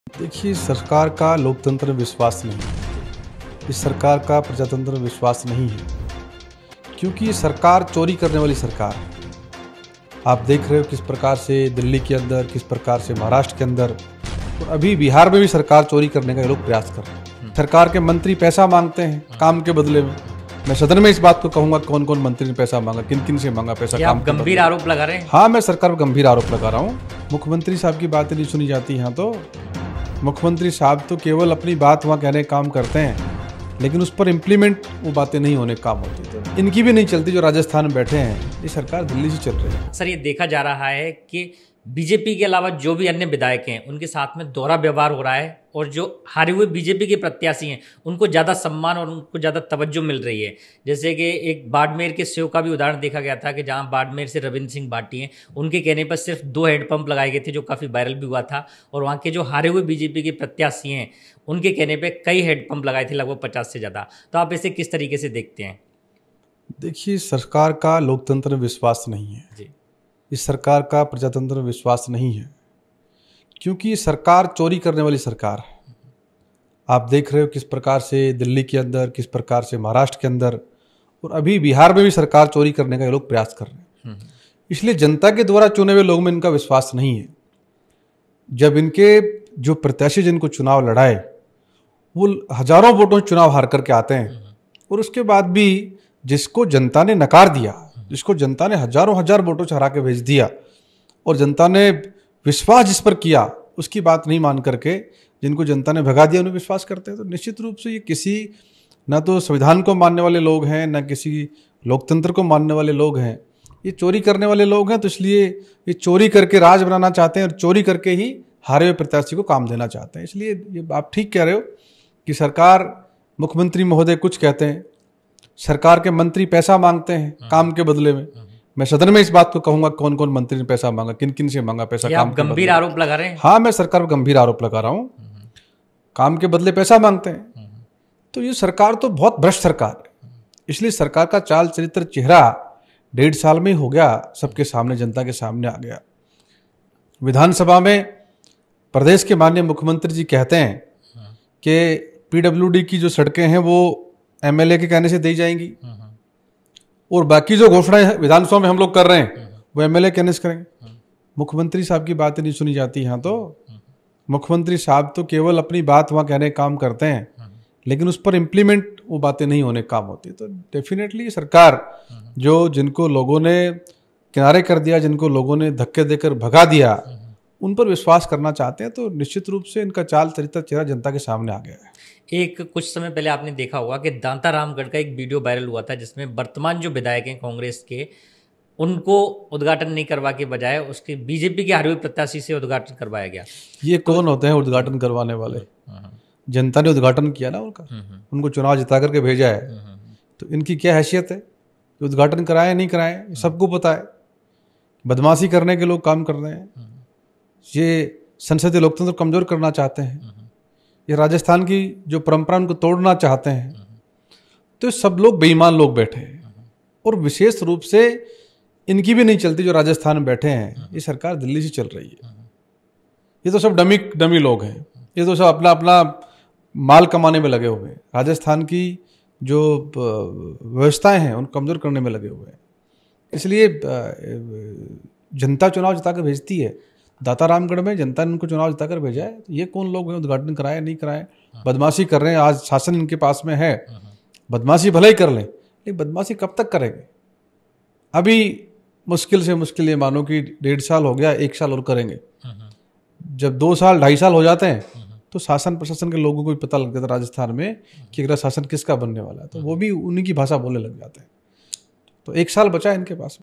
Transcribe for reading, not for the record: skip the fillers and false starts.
देखिए, सरकार का लोकतंत्र में विश्वास नहीं है। इस सरकार का प्रजातंत्र में विश्वास नहीं है, क्योंकि ये सरकार चोरी करने वाली सरकार है। आप देख रहे हो किस प्रकार से दिल्ली के अंदर, किस प्रकार से महाराष्ट्र के अंदर और अभी बिहार में भी सरकार चोरी करने का ये लोग प्रयास कर रहे हैं। सरकार के मंत्री पैसा मांगते हैं काम के बदले में। मैं सदन में इस बात को कहूंगा कौन कौन मंत्री ने पैसा मांगा, किन किन से मांगा पैसा। क्या आप गंभीर आरोप लगा रहे हैं? हाँ, मैं सरकार पर गंभीर आरोप लगा रहा हूँ। मुख्यमंत्री साहब की बातें नहीं सुनी जाती यहाँ तो। मुख्यमंत्री साहब तो केवल अपनी बात वहाँ कहने काम करते हैं, लेकिन उस पर इम्प्लीमेंट वो बातें नहीं होने काम होती। तो इनकी भी नहीं चलती जो राजस्थान में बैठे हैं। ये सरकार दिल्ली से चल रही है। सर, ये देखा जा रहा है कि बीजेपी के अलावा जो भी अन्य विधायक हैं उनके साथ में दोहरा व्यवहार हो रहा है, और जो हारे हुए बीजेपी के प्रत्याशी हैं उनको ज़्यादा सम्मान और उनको ज़्यादा तवज्जो मिल रही है। जैसे कि एक बाड़मेर के सेव का भी उदाहरण देखा गया था कि जहां बाड़मेर से रविंद्र सिंह भाटी हैं, उनके कहने पर सिर्फ 2 हैंडपंप लगाए गए थे, जो काफ़ी वायरल भी हुआ था। और वहाँ के जो हारे हुए बीजेपी के प्रत्याशी हैं उनके कहने पर कई हैंडपंप लगाए थे, लगभग 50 से ज़्यादा। तो आप इसे किस तरीके से देखते हैं? देखिए, सरकार का लोकतंत्र में विश्वास नहीं है जी। इस सरकार का प्रजातंत्र में विश्वास नहीं है, क्योंकि ये सरकार चोरी करने वाली सरकार है। आप देख रहे हो किस प्रकार से दिल्ली के अंदर, किस प्रकार से महाराष्ट्र के अंदर और अभी बिहार में भी सरकार चोरी करने का ये लोग प्रयास कर रहे हैं। इसलिए जनता के द्वारा चुने हुए लोगों में इनका विश्वास नहीं है। जब इनके जो प्रत्याशी जिनको चुनाव लड़ाए वो हजारों वोटों से चुनाव हार करके आते हैं, और उसके बाद भी जिसको जनता ने नकार दिया, जिसको जनता ने हजारों हजार वोटों से हरा के भेज दिया, और जनता ने विश्वास जिस पर किया उसकी बात नहीं मान करके जिनको जनता ने भगा दिया उन्हें विश्वास करते हैं, तो निश्चित रूप से ये किसी ना तो संविधान को मानने वाले लोग हैं, ना किसी लोकतंत्र को मानने वाले लोग हैं। ये चोरी करने वाले लोग हैं। तो इसलिए ये चोरी करके राज बनाना चाहते हैं और चोरी करके ही हारे हुए प्रत्याशी को काम देना चाहते हैं। इसलिए ये आप ठीक कह रहे हो कि सरकार, मुख्यमंत्री महोदय कुछ कहते हैं, सरकार के मंत्री पैसा मांगते हैं काम के बदले में। मैं सदन में इस बात को कहूंगा कौन कौन मंत्री ने पैसा मांगा, किन किन से मांगा पैसा। आप गंभीर आरोप लगा रहे हैं? हाँ, मैं सरकार पर गंभीर आरोप लगा रहा हूँ। काम के बदले पैसा मांगते हैं। तो ये सरकार तो बहुत भ्रष्ट सरकार है। इसलिए सरकार का चाल चरित्र, चेहरा 1.5 साल में ही हो गया सबके सामने, जनता के सामने आ गया। विधानसभा में प्रदेश के माननीय मुख्यमंत्री जी कहते हैं कि PWD की जो सड़कें हैं वो MLA के कहने से दी जाएंगी, और बाकी जो घोषणाएं विधानसभा में हम लोग कर रहे हैं वो MLA कहने से करेंगे। मुख्यमंत्री साहब की बातें नहीं सुनी जाती यहाँ तो। मुख्यमंत्री साहब तो केवल अपनी बात वहाँ कहने काम करते हैं, लेकिन उस पर इम्प्लीमेंट वो बातें नहीं होने काम होती। तो डेफिनेटली सरकार जो जिनको लोगों ने किनारे कर दिया, जिनको लोगों ने धक्के देकर भगा दिया, उन पर विश्वास करना चाहते हैं। तो निश्चित रूप से इनका चाल चरित्र, चेहरा जनता के सामने आ गया है। एक कुछ समय पहले आपने देखा होगा कि दांता रामगढ़ का एक वीडियो वायरल हुआ था, जिसमें वर्तमान जो विधायक हैं कांग्रेस के, उनको उद्घाटन नहीं करवा के बजाय उसके बीजेपी के हारे हुए प्रत्याशी से उद्घाटन करवाया गया। ये कौन होते हैं उद्घाटन करवाने वाले? जनता ने उद्घाटन किया ना उनका, उनको चुनाव जिता करके भेजा है। तो इनकी क्या हैसियत है उद्घाटन कराए नहीं कराए? सबको पता है बदमाशी करने के लोग काम कर रहे हैं। ये संसदीय लोकतंत्र कमजोर करना चाहते हैं। ये राजस्थान की जो परंपरा उनको तोड़ना चाहते हैं। तो सब लोग बेईमान लोग बैठे हैं, और विशेष रूप से इनकी भी नहीं चलती जो राजस्थान में बैठे हैं। ये सरकार दिल्ली से चल रही है। ये तो सब डमी लोग हैं। ये तो सब अपना अपना माल कमाने में लगे हुए हैं। राजस्थान की जो व्यवस्थाएं हैं उनको कमजोर करने में लगे हुए हैं। इसलिए जनता चुनाव जिता कर भेजती है। दाता रामगढ़ में जनता ने उनको चुनाव जिता कर भेजा है। तो ये कौन लोग हैं उद्घाटन कराए नहीं कराए? बदमाशी कर रहे हैं। आज शासन इनके पास में है, बदमाशी भले ही कर लें, लेकिन बदमाशी कब तक करेंगे? अभी मुश्किल से मुश्किल ये मानो कि 1.5 साल हो गया, 1 साल और करेंगे। जब 2 साल 2.5 साल हो जाते हैं तो शासन प्रशासन के लोगों को भी पता लग जाता है राजस्थान में कि अगला शासन किसका बनने वाला है। तो वो भी उन्हीं की भाषा बोलने लग जाते हैं। तो 1 साल बचा है इनके पास।